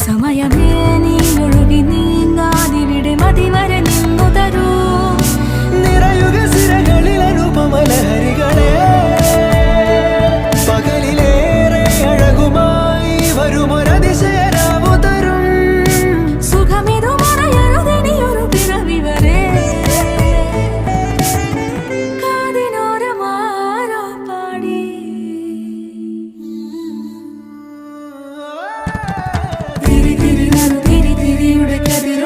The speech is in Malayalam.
സമയമേ നീ ഒഴുകി നീങ്ങാതിവിടെ മതിവരെ നിന്നു തരൂ നിറയുക സിരകളിൽ അനുപമലഹരികളെ പകലിലേറെ അഴകുമായി വരുമൊരതിശയരാവു തരും സുഖമിതു മറയരുതിനിയൊരു പിറവി വരെ കാതിനോരമാരോ പാടി തിരി തിരി തിരിയുടെ കതിർ